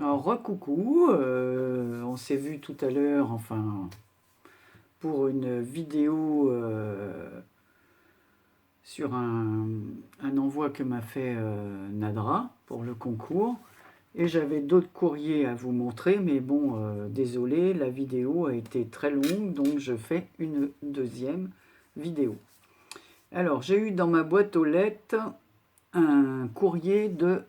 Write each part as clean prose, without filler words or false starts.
Alors, recoucou, on s'est vu tout à l'heure, enfin, pour une vidéo sur un envoi que m'a fait Nadra pour le concours. Et j'avais d'autres courriers à vous montrer, mais bon, désolé, la vidéo a été très longue, donc je fais une deuxième vidéo. Alors, j'ai eu dans ma boîte aux lettres un courrier de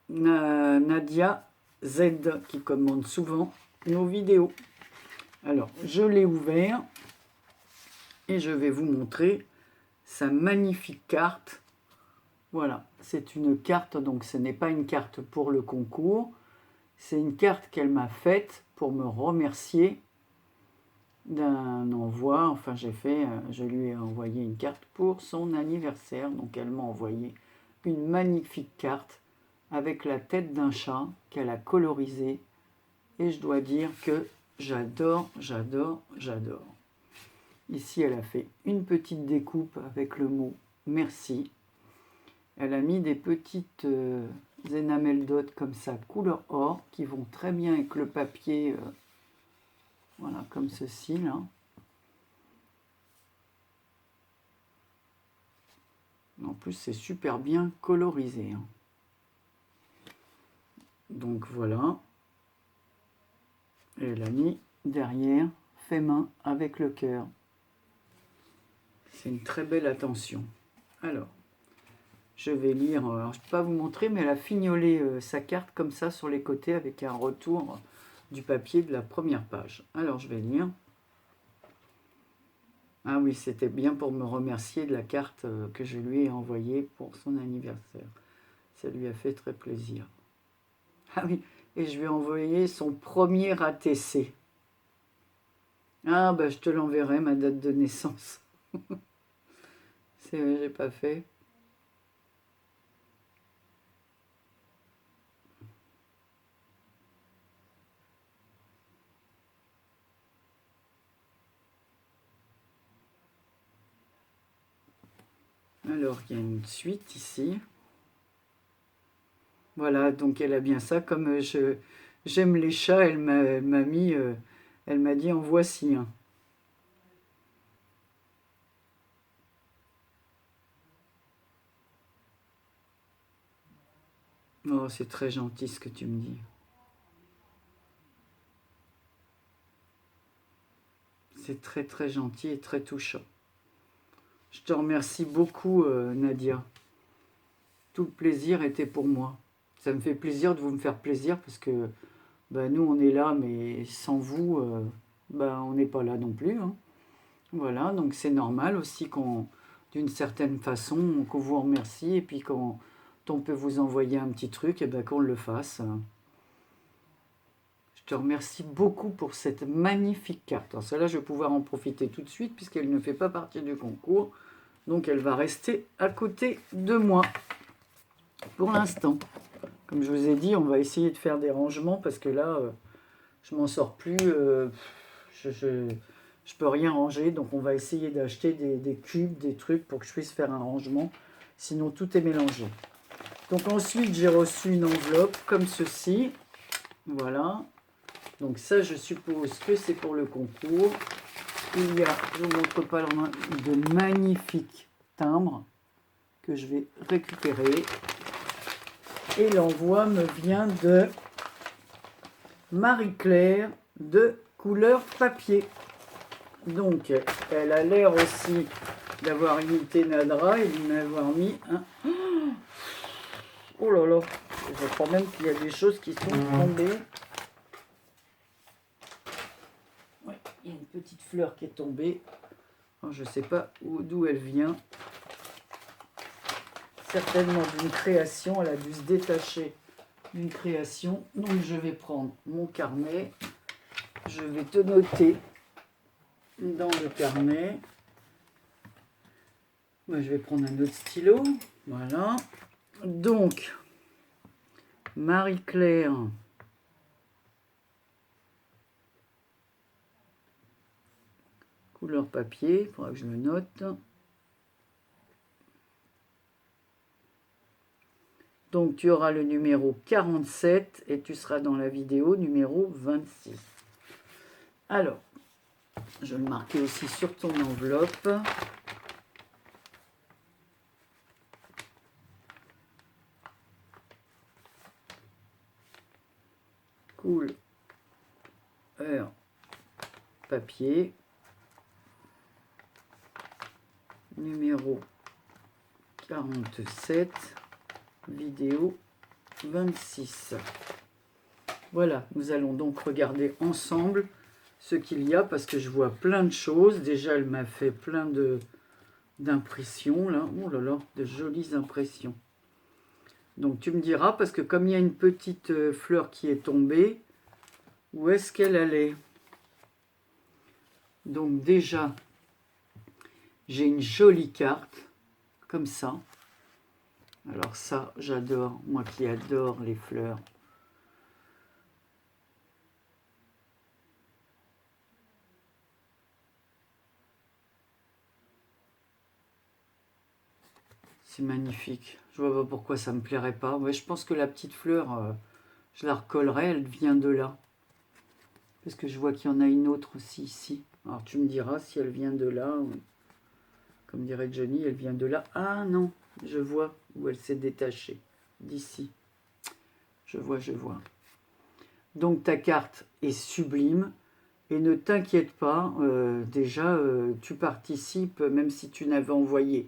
Nadia Z qui commande souvent nos vidéos. Alors, je l'ai ouvert et je vais vous montrer sa magnifique carte. Voilà, c'est une carte, donc ce n'est pas une carte pour le concours, c'est une carte qu'elle m'a faite pour me remercier d'un envoi. Enfin, je lui ai envoyé une carte pour son anniversaire, donc elle m'a envoyé une magnifique carte avec la tête d'un chat qu'elle a colorisée. Et je dois dire que j'adore, j'adore, j'adore. Ici, elle a fait une petite découpe avec le mot merci. Elle a mis des petites enamel dots comme ça, couleur or, qui vont très bien avec le papier, voilà, comme ceci, là. En plus, c'est super bien colorisé, hein. Donc voilà. Et elle a mis derrière, fait main avec le cœur. C'est une très belle attention. Alors, je vais lire, alors je ne peux pas vous montrer, mais elle a fignolé sa carte comme ça sur les côtés avec un retour du papier de la première page. Alors, je vais lire. Ah oui, c'était bien pour me remercier de la carte que je lui ai envoyée pour son anniversaire. Ça lui a fait très plaisir. Ah oui, et je lui ai envoyé son premier ATC. Ah bah je te l'enverrai, ma date de naissance. C'est vrai, j'ai pas fait. Alors, il y a une suite ici. Voilà, donc elle a bien ça. Comme j'aime les chats, elle m'a dit en voici un. Oh, c'est très gentil ce que tu me dis. C'est très très gentil et très touchant. Je te remercie beaucoup, Nadia. Tout le plaisir était pour moi. Ça me fait plaisir de vous me faire plaisir parce que bah, nous, on est là, mais sans vous, bah, on n'est pas là non plus, hein. Voilà, donc c'est normal aussi d'une certaine façon, qu'on vous remercie et puis quand on peut vous envoyer un petit truc, et ben qu'on le fasse. Je te remercie beaucoup pour cette magnifique carte. Alors celle-là, je vais pouvoir en profiter tout de suite puisqu'elle ne fait pas partie du concours. Donc elle va rester à côté de moi pour l'instant. Comme je vous ai dit, on va essayer de faire des rangements parce que là, je m'en sors plus. Je peux rien ranger, donc on va essayer d'acheter des cubes, des trucs pour que je puisse faire un rangement. Sinon, tout est mélangé. Donc ensuite, j'ai reçu une enveloppe comme ceci. Voilà. Donc ça, je suppose que c'est pour le concours. Il y a, je ne vous montre pas leur main, de magnifiques timbres que je vais récupérer. Et l'envoi me vient de Marie-Claire de couleur papier. Donc, elle a l'air aussi d'avoir imité Nadra et de m'avoir mis un... Oh là là, je crois même qu'il y a des choses qui sont tombées. Ouais, il y a une petite fleur qui est tombée. Alors, je ne sais pas d'où elle vient. Certainement d'une création, elle a dû se détacher d'une création. Donc, je vais prendre mon carnet. Je vais te noter dans le carnet. Moi, je vais prendre un autre stylo. Voilà. Donc, Marie-Claire, couleur papier, il faudra que je le note. Donc tu auras le numéro 47 et tu seras dans la vidéo numéro 26. Alors, je vais le marquer aussi sur ton enveloppe. Cool. Alors, papier. Numéro 47. Vidéo 26. Voilà, nous allons donc regarder ensemble ce qu'il y a parce que je vois plein de choses. Déjà, elle m'a fait plein d'impressions là. Oh là là, de jolies impressions. Donc tu me diras, parce que comme il y a une petite fleur qui est tombée, où est-ce qu'elle allait? Donc déjà, j'ai une jolie carte, comme ça. Alors ça, j'adore, moi qui adore les fleurs. C'est magnifique. Je vois pas pourquoi ça me plairait pas. Ouais, je pense que la petite fleur, je la recollerai, elle vient de là. Parce que je vois qu'il y en a une autre aussi ici. Alors tu me diras si elle vient de là. Ou... Comme dirait Johnny, elle vient de là. Ah non, je vois où elle s'est détachée. D'ici. Je vois, je vois. Donc ta carte est sublime. Et ne t'inquiète pas, déjà tu participes, même si tu n'avais envoyé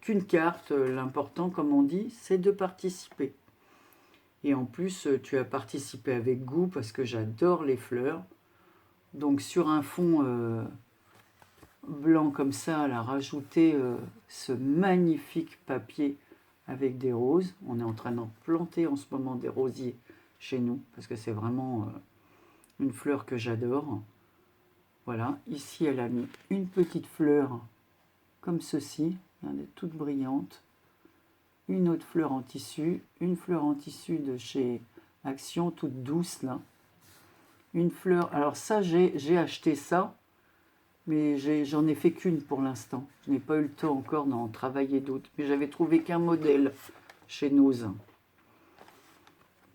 qu'une carte. L'important, comme on dit, c'est de participer. Et en plus, tu as participé avec goût parce que j'adore les fleurs. Donc sur un fond blanc comme ça, elle a rajouté ce magnifique papier avec des roses. On est en train d'en planter en ce moment des rosiers chez nous parce que c'est vraiment une fleur que j'adore. Voilà, ici elle a mis une petite fleur comme ceci, regardez, toute brillante. Une autre fleur en tissu, une fleur en tissu de chez Action, toute douce là. Une fleur, alors ça j'ai acheté ça, mais j'en ai fait qu'une pour l'instant. Je n'ai pas eu le temps encore d'en travailler d'autres, mais j'avais trouvé qu'un modèle chez Nose.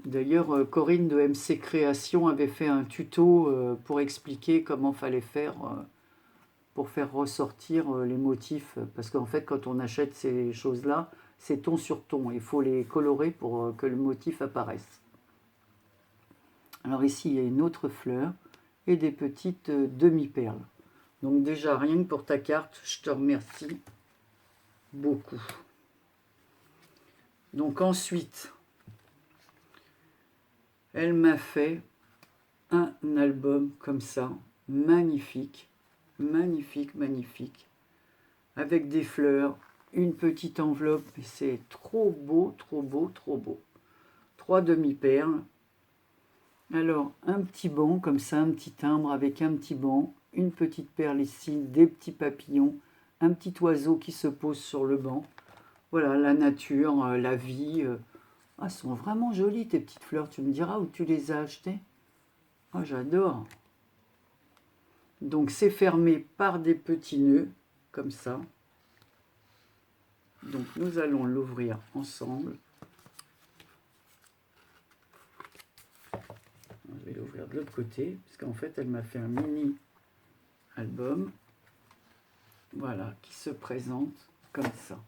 D'ailleurs, Corinne de MC Création avait fait un tuto pour expliquer comment fallait faire pour faire ressortir les motifs. Parce qu'en fait, quand on achète ces choses-là, c'est ton sur ton. Il faut les colorer pour que le motif apparaisse. Alors ici, il y a une autre fleur et des petites demi-perles. Donc déjà, rien que pour ta carte, je te remercie beaucoup. Donc ensuite, elle m'a fait un album comme ça, magnifique, magnifique, magnifique, avec des fleurs, une petite enveloppe, c'est trop beau, trop beau, trop beau. 3 demi-perles. Alors, un petit banc comme ça, un petit timbre avec un petit banc, une petite perle ici, des petits papillons, un petit oiseau qui se pose sur le banc. Voilà, la nature, la vie. Ah, elles sont vraiment jolies tes petites fleurs. Tu me diras où tu les as achetées. Ah, j'adore. Donc, c'est fermé par des petits nœuds, comme ça. Donc, nous allons l'ouvrir ensemble. Je vais l'ouvrir de l'autre côté, parce qu'en fait, elle m'a fait un mini album. Voilà, qui se présente comme ça.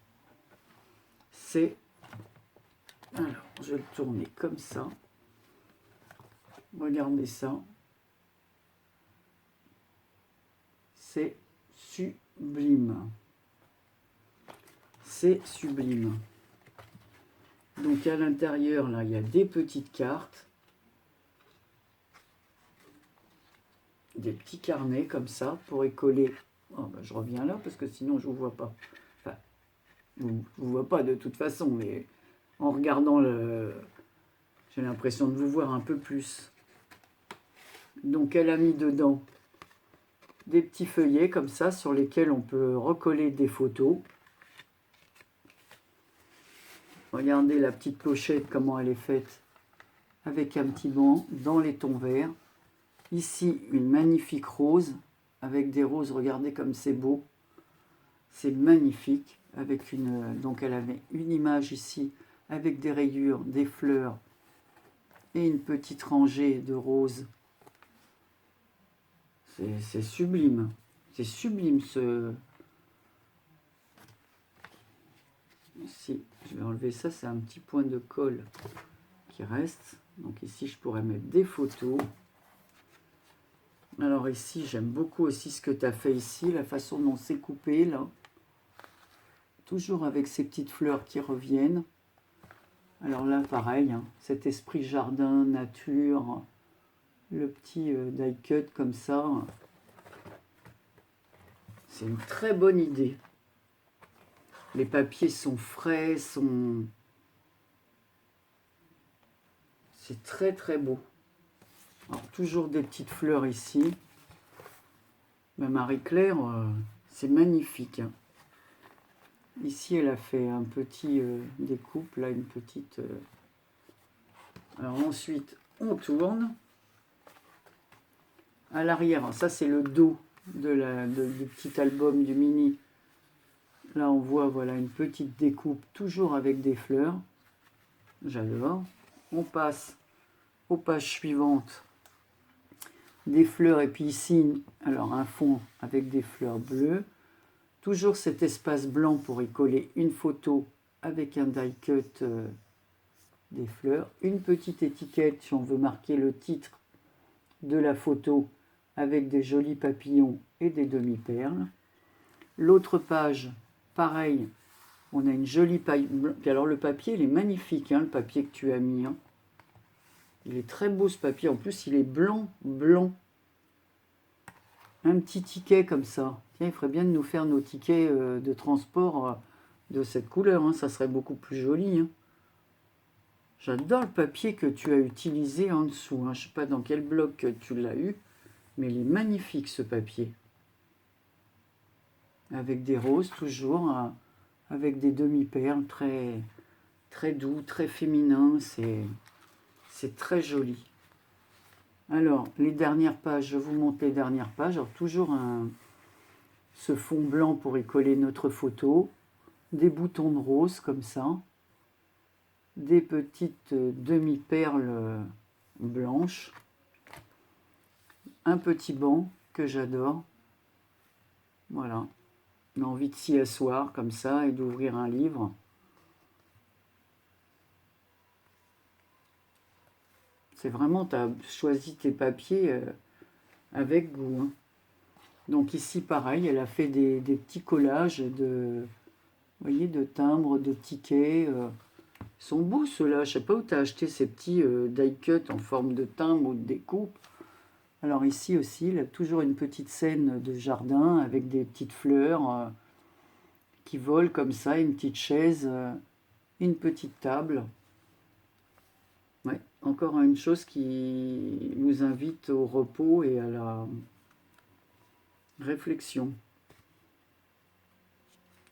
C'est... Alors, je vais le tourner comme ça. Regardez ça. C'est sublime. C'est sublime. Donc à l'intérieur, là, il y a des petites cartes. Des petits carnets comme ça pour y coller. Oh, ben, je reviens là parce que sinon je ne vous vois pas. Enfin, je ne vous vois pas de toute façon, mais en regardant le... J'ai l'impression de vous voir un peu plus. Donc elle a mis dedans des petits feuillets comme ça sur lesquels on peut recoller des photos. Regardez la petite pochette, comment elle est faite avec un petit banc dans les tons verts. Ici, une magnifique rose avec des roses, regardez comme c'est beau. C'est magnifique. Avec une, donc elle avait une image ici avec des rayures, des fleurs et une petite rangée de roses. C'est sublime. C'est sublime ce... Ici, je vais enlever ça, c'est un petit point de colle qui reste. Donc ici, je pourrais mettre des photos. Alors ici, j'aime beaucoup aussi ce que tu as fait ici, la façon dont c'est coupé là. Toujours avec ces petites fleurs qui reviennent. Alors là, pareil, hein, cet esprit jardin, nature, le petit die cut comme ça. C'est une très bonne idée. Les papiers sont frais, c'est très très beau. Alors, toujours des petites fleurs ici. Mais Marie-Claire, c'est magnifique. Hein. Ici, elle a fait un petit découpe, là, une petite... Alors ensuite, on tourne. À l'arrière, ça c'est le dos du petit album, du mini. Là, on voit, voilà, une petite découpe, toujours avec des fleurs. J'adore. On passe aux pages suivantes. Des fleurs, et puis ici, alors un fond avec des fleurs bleues. Toujours cet espace blanc pour y coller une photo avec un die cut des fleurs. Une petite étiquette si on veut marquer le titre de la photo avec des jolis papillons et des demi-perles. L'autre page, pareil, on a une jolie paille. Puis alors le papier, il est magnifique, hein, le papier que tu as mis. Hein. Il est très beau ce papier. En plus, il est blanc, blanc. Un petit ticket comme ça. Tiens, il ferait bien de nous faire nos tickets de transport de cette couleur. Hein. Ça serait beaucoup plus joli. Hein. J'adore le papier que tu as utilisé en dessous. Hein. Je ne sais pas dans quel bloc tu l'as eu. Mais il est magnifique ce papier. Avec des roses toujours. Avec des demi-perles très, très doux, très féminin. C'est très joli. Alors, les dernières pages, je vous montre les dernières pages. Alors, toujours ce fond blanc pour y coller notre photo. Des boutons de rose comme ça. Des petites demi-perles blanches. Un petit banc que j'adore. Voilà. On a envie de s'y asseoir comme ça et d'ouvrir un livre. C'est vraiment, tu as choisi tes papiers avec goût. Hein. Donc ici, pareil, elle a fait des petits collages de, vous voyez, de timbres, de tickets. Ils sont beaux ceux-là. Je ne sais pas où tu as acheté ces petits die cut en forme de timbre ou de découpe. Alors ici aussi, il y a toujours une petite scène de jardin avec des petites fleurs qui volent comme ça, une petite chaise, une petite table. Ouais, encore une chose qui nous invite au repos et à la réflexion.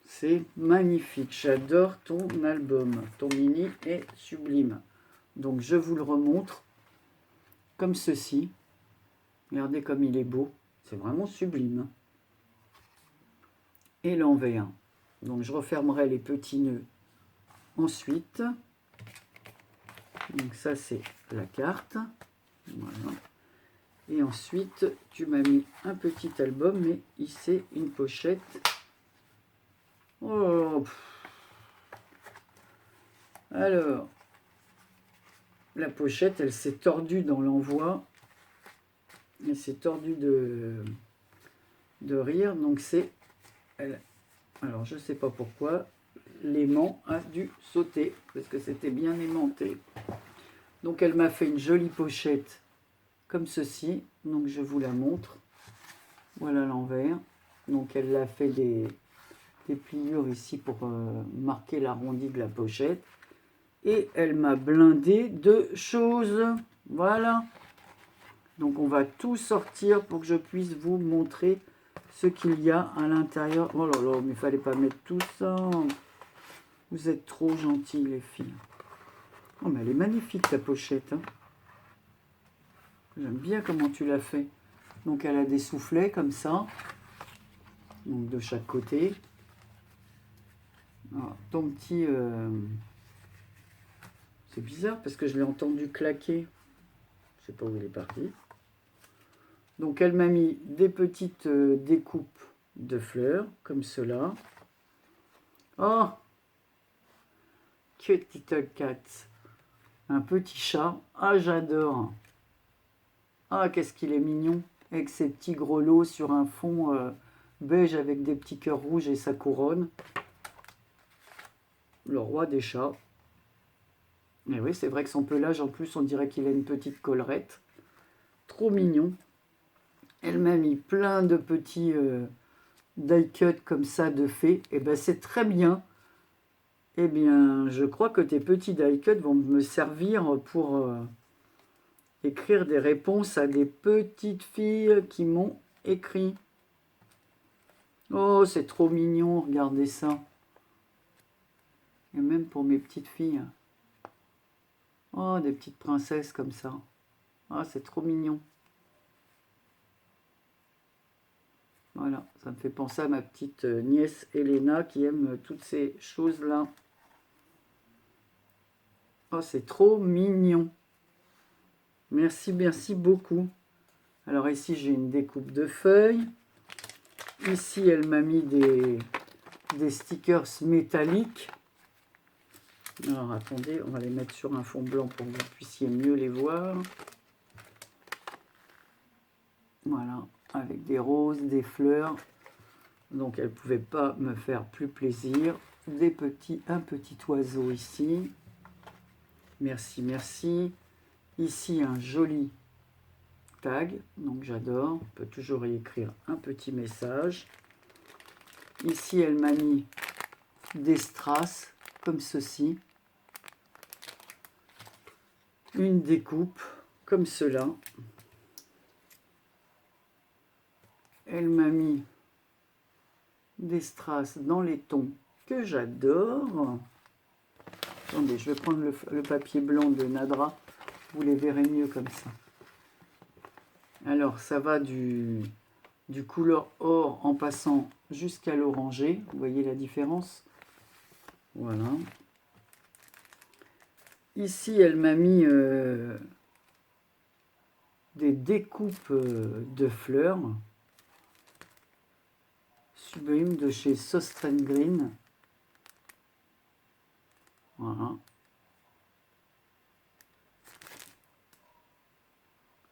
C'est magnifique, j'adore ton album, ton mini est sublime. Donc je vous le remontre comme ceci. Regardez comme il est beau, c'est vraiment sublime. Et l'envers. Donc je refermerai les petits nœuds ensuite. Donc ça c'est la carte. Voilà. Et ensuite tu m'as mis un petit album, mais ici une pochette. Oh. Alors, la pochette, elle s'est tordue dans l'envoi. Elle s'est tordue de rire. Donc c'est... Alors je sais pas pourquoi. L'aimant a dû sauter parce que c'était bien aimanté. Donc elle m'a fait une jolie pochette comme ceci. Donc je vous la montre. Voilà l'envers. Donc elle a fait des pliures ici pour marquer l'arrondi de la pochette. Et elle m'a blindé de choses. Voilà. Donc on va tout sortir pour que je puisse vous montrer ce qu'il y a à l'intérieur. Oh là là, mais il fallait pas mettre tout ça. Vous êtes trop gentils les filles. Oh mais elle est magnifique ta pochette. Hein. J'aime bien comment tu l'as fait. Donc elle a des soufflets comme ça. Donc de chaque côté. Alors, ton petit C'est bizarre parce que je l'ai entendu claquer. Je sais pas où il est parti. Donc elle m'a mis des petites découpes de fleurs, comme cela. Oh, cute little cat. Un petit chat. Ah, j'adore. Ah, qu'est-ce qu'il est mignon. Avec ses petits grelots sur un fond beige avec des petits cœurs rouges et sa couronne. Le roi des chats. Et oui, c'est vrai que son pelage, en plus, on dirait qu'il a une petite collerette. Trop mignon. Elle m'a mis plein de petits die cut comme ça de fées. Et ben c'est très bien. Eh bien, je crois que tes petits die cut vont me servir pour écrire des réponses à des petites filles qui m'ont écrit. Oh, c'est trop mignon, regardez ça. Et même pour mes petites filles. Oh, des petites princesses comme ça. Ah, c'est trop mignon. Voilà, ça me fait penser à ma petite nièce Elena qui aime toutes ces choses-là. Oh, c'est trop mignon. Merci, merci beaucoup. Alors ici, j'ai une découpe de feuilles. Ici, elle m'a mis des stickers métalliques. Alors, attendez, on va les mettre sur un fond blanc pour que vous puissiez mieux les voir. Voilà, avec des roses, des fleurs. Donc, elle ne pouvait pas me faire plus plaisir. Un petit oiseau ici. Merci, merci. Ici, un joli tag. Donc, j'adore. On peut toujours y écrire un petit message. Ici, elle m'a mis des strass comme ceci. Une découpe comme cela. Elle m'a mis des strass dans les tons que j'adore. Attendez, je vais prendre le papier blanc de Nadra. Vous les verrez mieux comme ça. Alors, ça va du couleur or en passant jusqu'à l'orangé. Vous voyez la différence? Voilà. Ici, elle m'a mis des découpes de fleurs sublimes de chez Sostren Green. Voilà.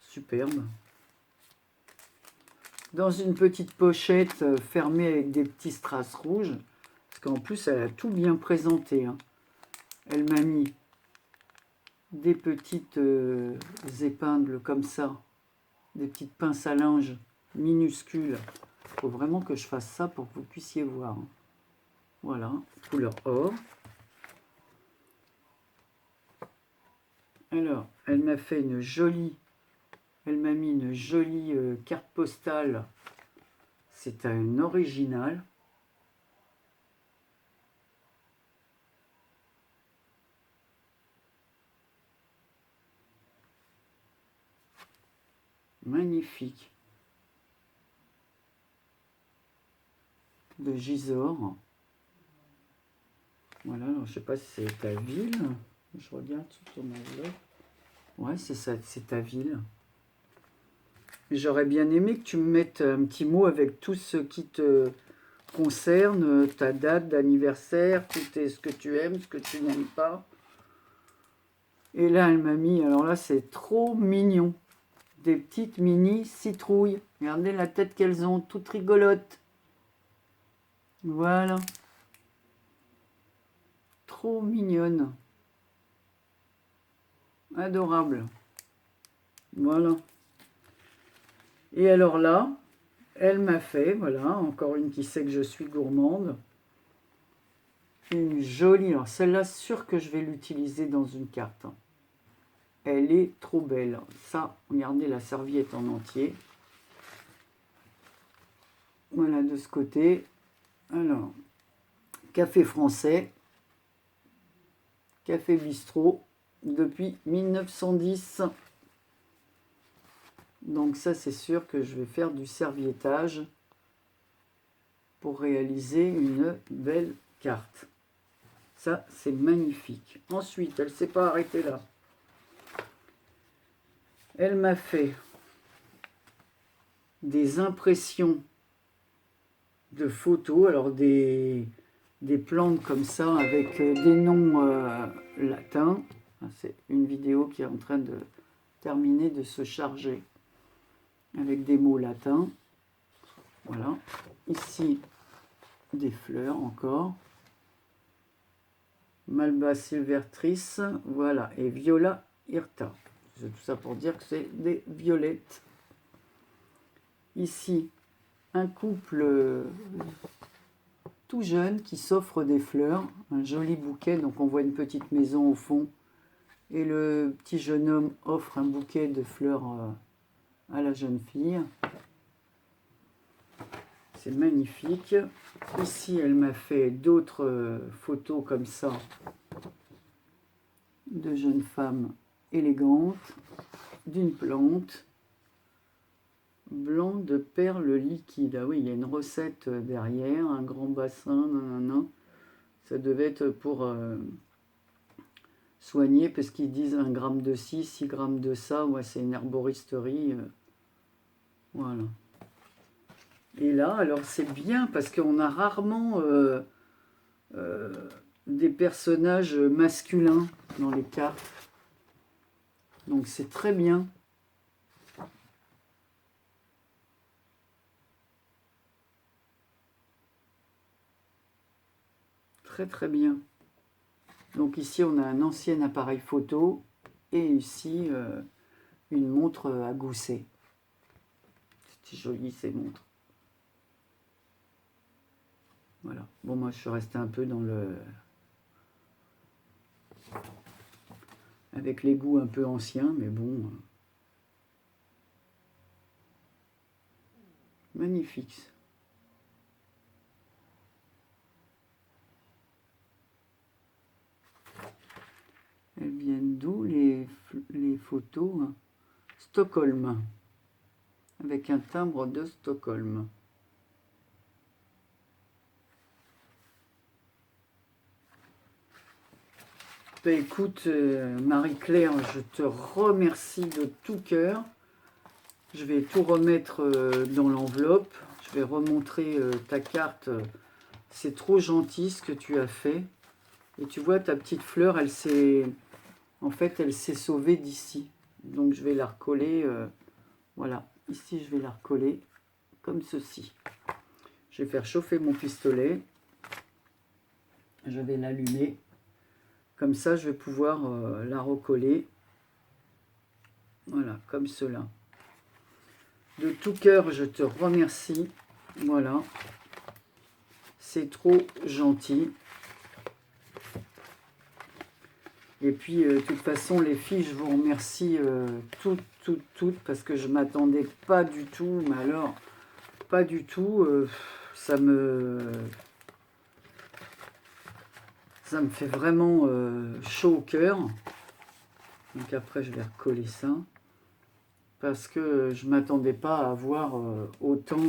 Superbe. Dans une petite pochette fermée avec des petits strass rouges. Parce qu'en plus, elle a tout bien présenté. Hein. Elle m'a mis des petites épingles comme ça. Des petites pinces à linge minuscules. Il faut vraiment que je fasse ça pour que vous puissiez voir. Voilà, couleur or. Alors, elle m'a fait une jolie... Elle m'a mis une jolie carte postale. C'est un original. Magnifique. De Gisors. Voilà, alors je sais pas si c'est ta ville. Je regarde sur mon enveloppe. Ouais, c'est ça, c'est ta ville. J'aurais bien aimé que tu me mettes un petit mot avec tout ce qui te concerne, ta date d'anniversaire, ce que tu aimes, ce que tu n'aimes pas. Et là, elle m'a mis, alors là, c'est trop mignon. Des petites mini citrouilles. Regardez la tête qu'elles ont, toutes rigolotes. Voilà. Trop mignonne. Adorable. Voilà. Et alors là, elle m'a fait, voilà, encore une qui sait que je suis gourmande. Une jolie, alors celle-là, sûre que je vais l'utiliser dans une carte. Elle est trop belle. Ça, regardez la serviette en entier. Voilà, de ce côté. Alors, café français. Café bistrot depuis 1910. Donc ça, c'est sûr que je vais faire du serviettage pour réaliser une belle carte. Ça, c'est magnifique. Ensuite, elle ne s'est pas arrêtée là. Elle m'a fait des impressions de photos, alors des plantes comme ça avec des noms latins. C'est une vidéo qui est en train de terminer de se charger avec des mots latins. Voilà. Ici, des fleurs encore. Malva sylvestris, voilà, et Viola hirta. C'est tout ça pour dire que c'est des violettes. Ici, un couple tout jeune qui s'offre des fleurs, un joli bouquet, donc on voit une petite maison au fond, et le petit jeune homme offre un bouquet de fleurs à la jeune fille. C'est magnifique. Ici, elle m'a fait d'autres photos comme ça, de jeunes femmes élégantes, d'une plante, blanc de perles liquides. Ah oui, il y a une recette derrière, un grand bassin, nanana. Ça devait être pour soigner, parce qu'ils disent 1 gramme de ci, 6 grammes de ça. Ouais, c'est une herboristerie. Voilà. Et là, alors c'est bien, parce qu'on a rarement des personnages masculins dans les cartes. Donc c'est très bien. Très très bien. Donc ici on a un ancien appareil photo et ici une montre à gousset. C'est joli ces montres. Voilà. Bon, moi je suis resté un peu dans le... avec les goûts un peu anciens, mais bon. Magnifique. Elles viennent d'où les photos? Stockholm. Avec un timbre de Stockholm. Ben, écoute, Marie-Claire, je te remercie de tout cœur. Je vais tout remettre dans l'enveloppe. Je vais remontrer ta carte. C'est trop gentil ce que tu as fait. Et tu vois, ta petite fleur, elle s'est... En fait, elle s'est sauvée d'ici. Donc, je vais la recoller. Voilà. Ici, je vais la recoller comme ceci. Je vais faire chauffer mon pistolet. Je vais l'allumer. Comme ça, je vais pouvoir la recoller. Voilà, comme cela. De tout cœur, je te remercie. Voilà. C'est trop gentil. Et puis, de toute façon, les filles, je vous remercie toutes, parce que je ne m'attendais pas du tout. Mais alors, pas du tout. Ça me fait vraiment chaud au cœur. Donc après, je vais recoller ça. Parce que je ne m'attendais pas à avoir autant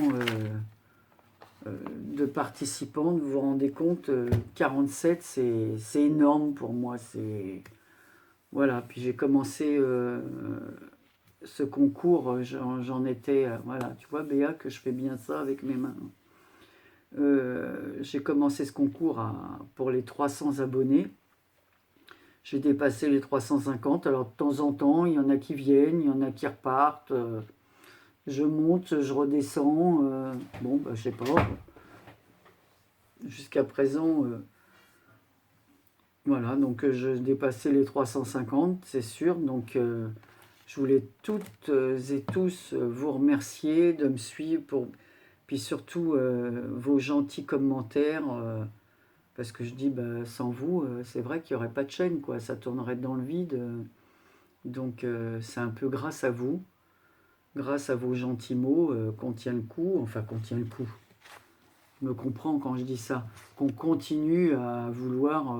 de participants. Vous vous rendez compte, 47, c'est énorme pour moi. Voilà, puis j'ai commencé ce concours, j'en étais... voilà, tu vois, Béa, que je fais bien ça avec mes mains. J'ai commencé ce concours pour les 300 abonnés. J'ai dépassé les 350. Alors, de temps en temps, il y en a qui viennent, il y en a qui repartent. Je monte, je redescends. Bon, bah, je sais pas. Jusqu'à présent, voilà, donc je dépassais les 350, c'est sûr. Donc, je voulais toutes et tous vous remercier de me suivre. Puis surtout, vos gentils commentaires. Parce que je dis, bah, sans vous, c'est vrai qu'il n'y aurait pas de chaîne, quoi. Ça tournerait dans le vide. Donc, c'est un peu grâce à vous, grâce à vos gentils mots, qu'on tient le coup. Enfin, qu'on tient le coup. Je me comprends quand je dis ça. Qu'on continue à vouloir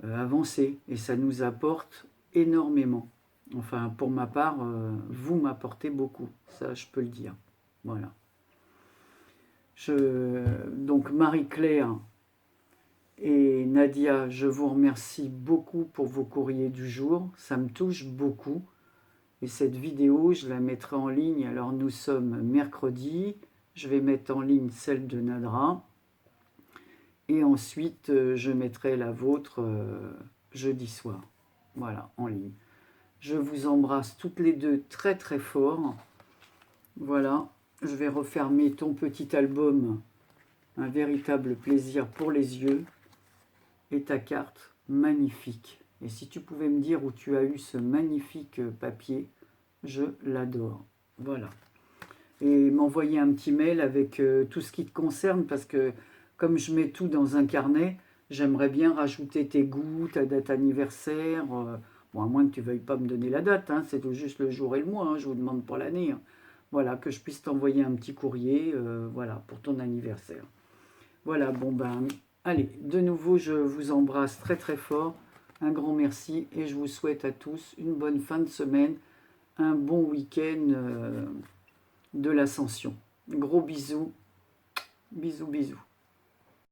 avancer. Et ça nous apporte énormément. Enfin, pour ma part, vous m'apportez beaucoup. Ça, je peux le dire. Voilà. Donc, Marie-Claire... Et Nadia, je vous remercie beaucoup pour vos courriers du jour. Ça me touche beaucoup. Et cette vidéo, je la mettrai en ligne. Alors nous sommes mercredi. Je vais mettre en ligne celle de Nadra. Et ensuite, je mettrai la vôtre jeudi soir. Voilà, en ligne. Je vous embrasse toutes les deux très très fort. Voilà, je vais refermer ton petit album. Un véritable plaisir pour les yeux. Et ta carte, magnifique. Et si tu pouvais me dire où tu as eu ce magnifique papier, je l'adore. Voilà. Et m'envoyer un petit mail avec tout ce qui te concerne, parce que comme je mets tout dans un carnet, j'aimerais bien rajouter tes goûts, ta date anniversaire. Bon, à moins que tu ne veuilles pas me donner la date, hein, c'est juste le jour et le mois, hein, je vous demande pour l'année. Hein. Voilà, que je puisse t'envoyer un petit courrier, voilà, pour ton anniversaire. Voilà, bon ben, allez, de nouveau, je vous embrasse très très fort. Un grand merci et je vous souhaite à tous une bonne fin de semaine, un bon week-end de l'Ascension. Gros bisous, bisous, bisous.